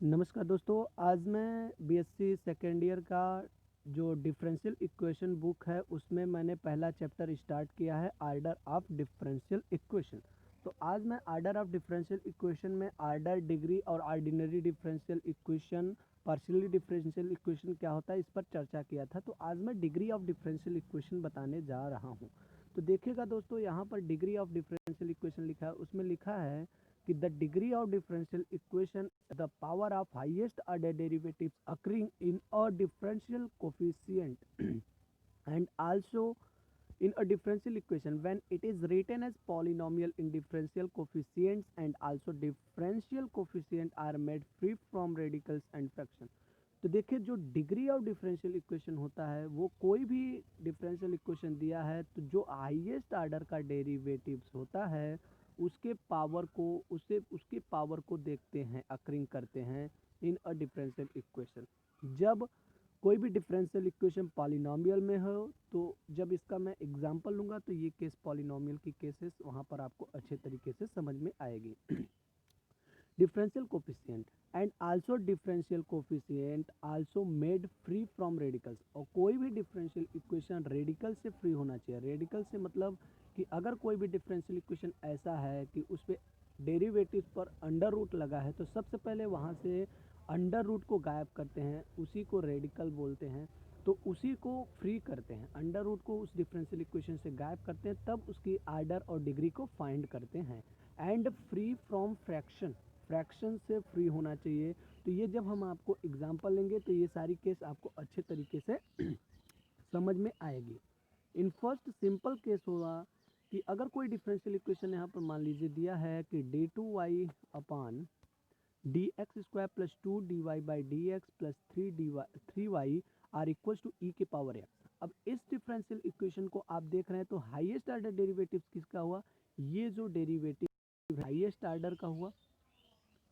नमस्कार दोस्तों, आज मैं बीएससी सेकेंड ईयर का जो डिफरेंशियल इक्वेशन बुक है उसमें मैंने पहला चैप्टर स्टार्ट किया है आर्डर ऑफ डिफरेंशियल इक्वेशन। तो आज मैं आर्डर ऑफ डिफरेंशियल इक्वेशन में आर्डर, डिग्री और ordinary differential equation, partially differential equation क्या होता है इस पर चर्चा किया था। तो आज मैं डिग्री ऑफ डिफरेंशियल इक्वेशन बताने जा रहा हूँ। तो देखिएगा दोस्तों, यहाँ पर डिग्री ऑफ डिफरेंशियल इक्वेशन लिखा है, उसमें लिखा है कि the degree of differential equation is the power of highest order derivatives occurring in a differential coefficient and also in a differential equation when it is written as polynomial in differential coefficients and also differential coefficient are made free from radicals and fraction। तो देखिए, जो degree of differential equation होता है वो कोई भी differential equation दिया है तो जो हाईएस्ट ऑर्डर का डेरिवेटिव्स होता है उसके पावर को देखते हैं, अकरिंग करते हैं इन अ डिफरेंशियल इक्वेशन। जब कोई भी डिफरेंशियल इक्वेशन पॉलिनोमियल में हो तो जब इसका मैं एग्जांपल लूँगा तो ये केस पॉलिनोमियल की केसेस वहाँ पर आपको अच्छे तरीके से समझ में आएगी। differential coefficient and also differential coefficient also made free from radicals। और कोई भी डिफरेंशियल इक्वेशन रेडिकल से फ्री होना चाहिए। रेडिकल से मतलब कि अगर कोई भी डिफरेंशियल इक्वेशन ऐसा है कि उस पर डेरिवेटिव पर अंडर रूट लगा है तो सबसे पहले वहाँ से अंडर रूट को गायब करते हैं, उसी को रेडिकल बोलते हैं। तो उसी को फ्री करते हैं, अंडर रूट को उस डिफरेंशियल इक्वेशन से गायब करते हैं, तब उसकी आर्डर और डिग्री को फाइंड करते हैं। And free from fraction, fraction से फ्री होना चाहिए। तो ये जब हम आपको एग्जांपल लेंगे तो ये सारी केस आपको अच्छे तरीके से समझ में आएगी। इन फर्स्ट सिंपल केस होगा कि अगर कोई डिफरेंशियल इक्वेशन यहाँ पर मान लीजिए दिया है कि d two y upon d x square plus two d y by d x plus three y are equal to e के पावर एक्स। अब इस डिफरेंशियल इक्वेशन को आप देख रहे हैं तो हाईएस्ट ऑर्डर डेरिवेटिव किसका हुआ? ये जो डेरिवेटिव हाईएस्ट ऑर्डर का हुआ,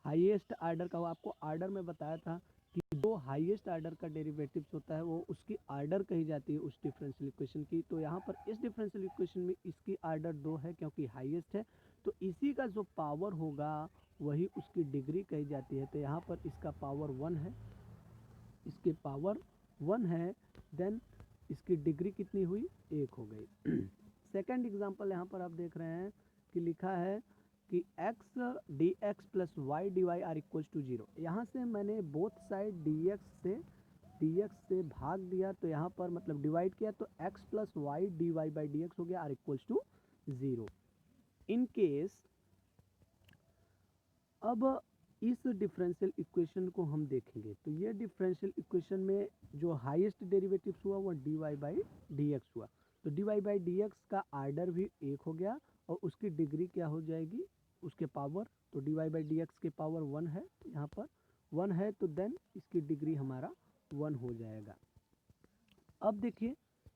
हाईएस्ट ऑर्डर का हुआ। आपको ऑर्डर में बताया था कि जो हाईएस्ट ऑर्डर का डेरिवेटिव्स होता है वो उसकी ऑर्डर कही जाती है उस डिफरेंशियल इक्वेशन की। तो यहाँ पर इस डिफरेंशियल इक्वेशन में इसकी ऑर्डर 2 है क्योंकि हाईएस्ट है, तो इसी का जो पावर होगा वही उसकी डिग्री कही जाती है। तो यहाँ पर इसका पावर 1 है, इसके पावर 1 है, देन इसकी डिग्री कितनी हुई? 1 हो गई। सेकंड एग्जांपल यहाँ पर आप देख रहे हैं कि लिखा है कि x d x plus y d y r equals to 0। यहाँ से मैंने बोथ साइड डी एक्स से भाग दिया, तो यहाँ पर मतलब डिवाइड किया, तो x plus y d y by d x हो गया r equals to 0। In case अब इस डिफरेंशियल इक्वेशन को हम देखेंगे तो ये डिफरेंशियल इक्वेशन में जो हाईएस्ट डेरिवेटिव्स हुआ वो d y by d x हुआ। तो d y by d x का आर्डर भी 1 हो गया और उसकी डिग्री क्या हो जाएगी? उसके पावर। तो d y by d x के पावर 1 है, यहाँ पर 1 है, तो देन इसकी डिग्री हमारा 1 हो जाएगा। अब देखिए,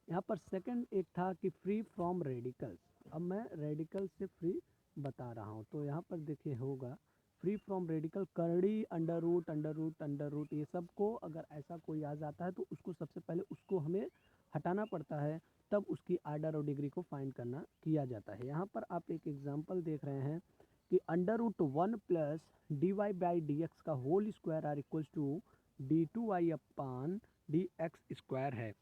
यहाँ पर सेकंड एक था कि फ्री फ्रॉम रेडिकल्स। अब मैं रेडिकल से फ्री बता रहा हूँ, तो यहाँ पर देखिए होगा फ्री फ्रॉम रेडिकल, करड़ी, under root, under root, under root, ये सब को अगर ऐसा कोई आ जाता है तो उसको सबसे पहले उसको हमें हटाना पड़ता है, तब उसकी आर्डर और डिग्री को फाइंड करना किया जाता है। यहाँ पर आप एक एग्जांपल देख रहे हैं कि under root 1 plus d y by d x का whole square are equals to d two y upon d x square है।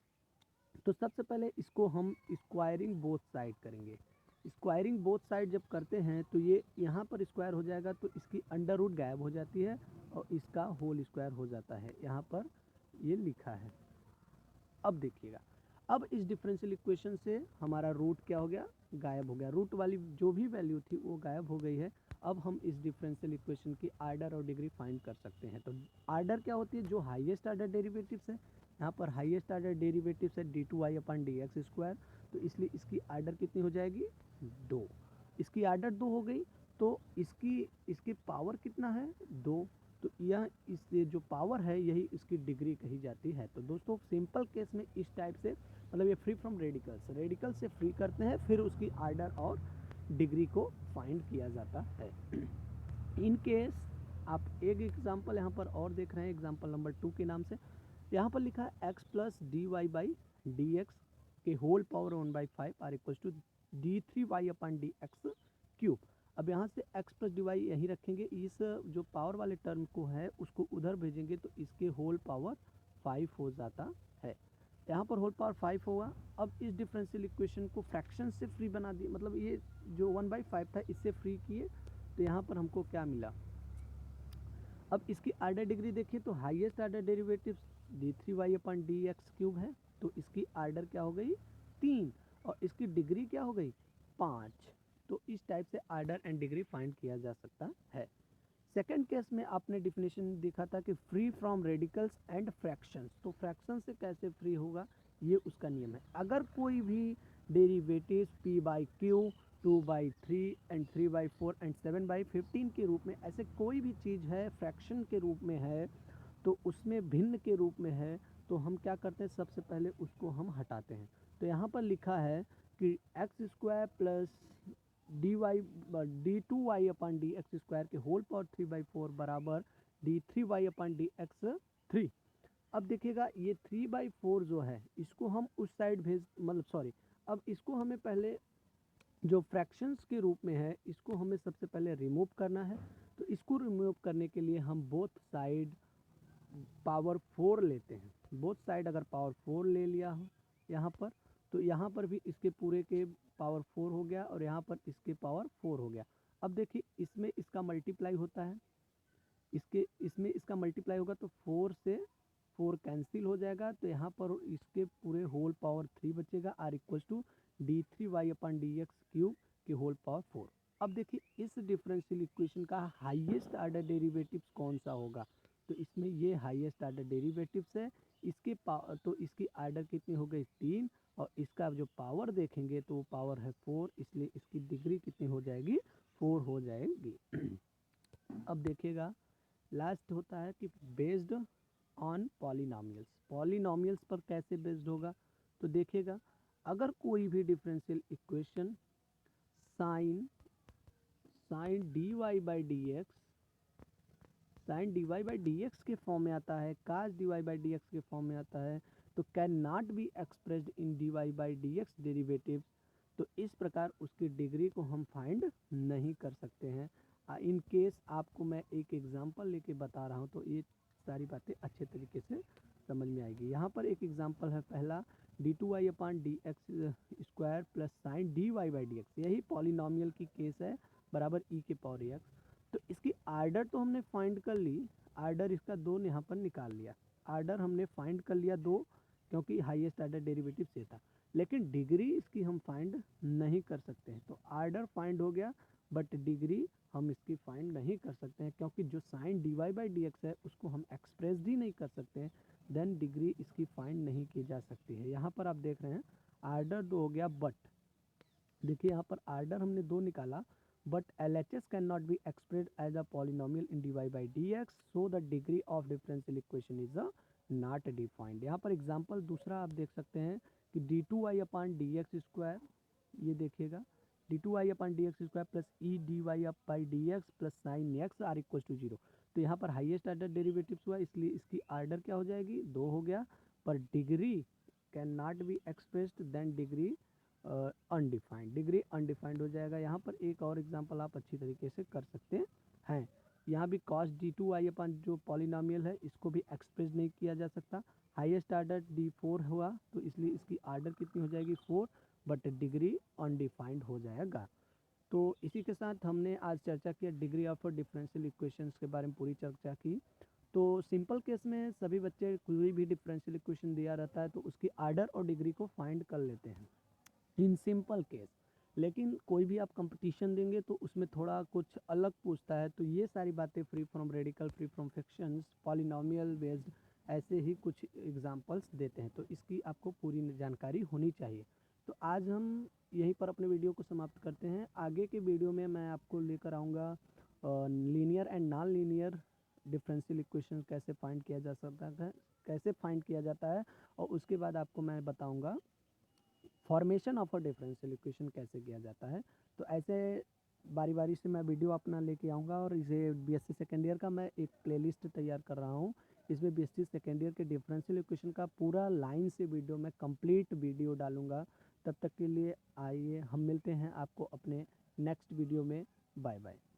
तो सबसे पहले इसको हम स्क्वायरिंग बोथ साइड करेंगे। स्क्वायरिंग बोथ साइड जब करते हैं तो ये यहाँ पर स्क्वायर हो जाएगा, तो इसकी अंडर रूट गायब हो जाती है और इसका होल स्क्वायर हो जाता है। यहाँ पर ये लिखा है। अब देखिएगा, अब इस डिफरेंशियल इक्वेशन से हमारा रूट क्या हो गया? गायब हो गया। रूट वाली जो भी वैल्यू थी वो गायब हो गई है। अब हम इस डिफरेंशियल इक्वेशन की आर्डर और डिग्री फाइंड कर सकते हैं। तो आर्डर क्या होती है? जो हाईएस्ट आर्डर डेरिवेटिव्स है। यहाँ पर हाईएस्ट आर्डर डेरिवेटिव्स है d two y upon d x square, तो इसलिए इसकी आर्डर कितनी हो जाएगी? 2। इसकी आर्डर 2 हो गई, तो इसकी पावर कितना है? 2। तो यह इस जो पावर है यही इसकी डिग्री कही जाती है। तो दोस्तों, सिंपल केस में इस टाइप से मतलब ये फ्री फ्रॉम रेडिकल्स, रेडिकल से फ्री करते हैं, फिर उसकी आर्डर और डिग्री को फाइंड किया जाता है। इन केस आप एक एग्जांपल यहाँ पर और देख रहे हैं, एग्जांपल नंबर 2 के नाम से। यहाँ पर लिखा है x plus d y by d x के whole power 1/5 are equal to d three y upon d x cube. अब यहाँ से x प्लस dy यहीं रखेंगे, इस जो पावर वाले टर्म को है उसको उधर भेजेंगे तो इसके होल पावर 5 हो जाता है। यहाँ पर होल पावर 5 होगा। अब इस डिफरेंशियल इक्वेशन को फ्रैक्शन से फ्री बना दिए, मतलब ये जो 1/5 था इससे फ्री किए, तो यहाँ पर हमको क्या मिला। अब इसकी आर्डर डिग्री देखिए तो हाईएस्ट आर्डर डेरिवेटिव d3y/dx³ है, तो इसकी आर्डर क्या हो गई 3 और इसकी डिग्री क्या हो गई 5। तो इस टाइप से आर्डर एंड डिग्री फाइंड किया जा सकता है। सेकेंड केस में आपने डिफिनेशन देखा था कि free from radicals and fractions, तो फ्रैक्शन से कैसे फ्री होगा ये उसका नियम है। अगर कोई भी डेरिवेटिव p/q 2/3 एंड 3/4 एंड 7/15 के रूप में ऐसे कोई भी चीज़ है फ्रैक्शन के रूप में है, तो उसमें भिन्न के रूप में है, तो हम क्या करते हैं सबसे पहले उसको हम हटाते हैं। तो यहाँ पर लिखा है कि x² प्लस d2y/dx² के होल पावर 3/4 बराबर d3y/dx3। अब देखिएगा ये 3/4 जो है इसको हम उस साइड भेज, मतलब सॉरी, अब इसको हमें पहले जो फ्रैक्शंस के रूप में है इसको हमें सबसे पहले रिमूव करना है। तो इसको रिमूव करने के लिए हम बोथ साइड पावर 4 लेते हैं। बोथ साइड अगर पावर 4 ले लिया हो यहाँ पर, तो यहाँ पर भी इसके पूरे के पावर 4 हो गया और यहाँ पर इसके पावर 4 हो गया। अब देखिए इसमें इसका मल्टीप्लाई होता है, इसमें इसका मल्टीप्लाई होगा तो 4 से 4 कैंसिल हो जाएगा, तो यहाँ पर इसके पूरे होल पावर 3 बचेगा r = d3y/dx³ के होल पावर 4। अब देखिए इस डिफरेंशियल इक्वेशन का हाईएस्ट आर्डर डेरिवेटिव्स कौन सा होगा, तो इसमें ये हाईएस्ट आर्डर डेरिवेटिव्स है। इसके तो इसकी आर्डर कितनी हो गई 3 और इसका जो पावर देखेंगे तो वो पावर है 4, इसलिए इसकी डिग्री कितनी हो जाएगी 4 हो जाएगी। अब देखिएगा लास्ट होता है कि बेस्ड ऑन पॉलिनॉमियल्स। पॉलिनॉमियल्स पर कैसे बेस्ड होगा, तो देखिएगा अगर कोई भी डिफरेंशियल इक्वेशन साइन dy/dx के फॉर्म में आता है, cos dy/dx के फॉर्म में आता है, तो can not be expressed in dy/dx derivative, तो इस प्रकार उसकी डिग्री को हम फाइंड नहीं कर सकते हैं। इन केस आपको मैं एक एग्जांपल लेके बता रहा हूँ तो ये सारी बातें अच्छे तरीके से समझ में आएगी। यहाँ पर एक एग्जांपल है पहला d2y/dx² प्लस साइन dy/dx, यही पॉलिनॉमियल की केस है बराबर e⁻x। तो इसकी आर्डर तो हमने फाइंड कर ली, आर्डर इसका 2 यहाँ पर निकाल लिया, आर्डर हमने फाइंड कर लिया 2 क्योंकि हाईएस्ट आर्डर डेरिवेटिव से था, लेकिन डिग्री इसकी हम फाइंड नहीं कर सकते हैं। तो आर्डर फाइंड हो गया बट डिग्री हम इसकी फाइंड नहीं कर सकते हैं, क्योंकि जो साइन dy/dx है उसको हम एक्सप्रेस ही नहीं कर सकते हैं, देन डिग्री इसकी फाइंड नहीं की जा सकती है। यहाँ पर आप देख रहे हैं आर्डर 2 हो गया, बट देखिए यहाँ पर आर्डर हमने 2 निकाला, but LHS cannot be expressed as a polynomial in dy/dx, so the degree of differential equation is not defined। यहाँ पर एग्जांपल दूसरा आप देख सकते हैं कि d2y/dx², ये देखिएगा d2y/dx² plus e⁻dy/dx plus sign x r = 0। तो यहाँ पर हाईएस्ट आर्डर डेरिवेटिव्स हुआ, इसलिए इसकी आर्डर क्या हो जाएगी 2 हो गया, पर degree can not be expressed, then degree undefined, degree undefined हो जाएगा। यहाँ पर एक और एग्जांपल आप अच्छी तरीके से कर सकते हैं। यहाँ भी cos d2y जो पॉलिनॉमियल है इसको भी एक्सप्रेस नहीं किया जा सकता, हाईएस्ट आर्डर d4 हुआ तो इसलिए इसकी आर्डर कितनी हो जाएगी 4, बट डिग्री अनडिफाइंड हो जाएगा। तो इसी के साथ हमने आज चर्चा किया डिग्री ऑफ डिफरेंशियल इक्वेशंस के बारे में, पूरी चर्चा की। तो सिंपल केस में सभी बच्चे कोई भी डिफरेंशियल इक्वेशन दिया रहता है तो उसकी आर्डर और डिग्री को फाइंड कर लेते हैं इन सिंपल केस, लेकिन कोई भी आप कंपटीशन देंगे तो उसमें थोड़ा कुछ अलग पूछता है, तो ये सारी बातें free from radical, free from fractions, polynomial based, ऐसे ही कुछ एग्जांपल्स देते हैं, तो इसकी आपको पूरी जानकारी होनी चाहिए। तो आज हम यहीं पर अपने वीडियो को समाप्त करते हैं। आगे के वीडियो में मैं आपको लेकर आऊँगा linear and non linear differential equation कैसे फाइंड किया जा सकता है, कैसे फाइंड किया जाता है, और उसके बाद आपको मैं बताऊँगा formation of a differential equation कैसे किया जाता है। तो ऐसे बारी बारी से मैं वीडियो अपना लेके आऊँगा, और इसे बीएससी सेकेंड ईयर का मैं एक प्लेलिस्ट तैयार कर रहा हूँ, इसमें बीएससी सेकेंड ईयर के डिफरेंशियल इक्वेशन का पूरा लाइन से वीडियो मैं कंप्लीट वीडियो डालूँगा। तब तक के लिए आइए हम मिलते हैं आपको अपने नेक्स्ट वीडियो में। Bye bye.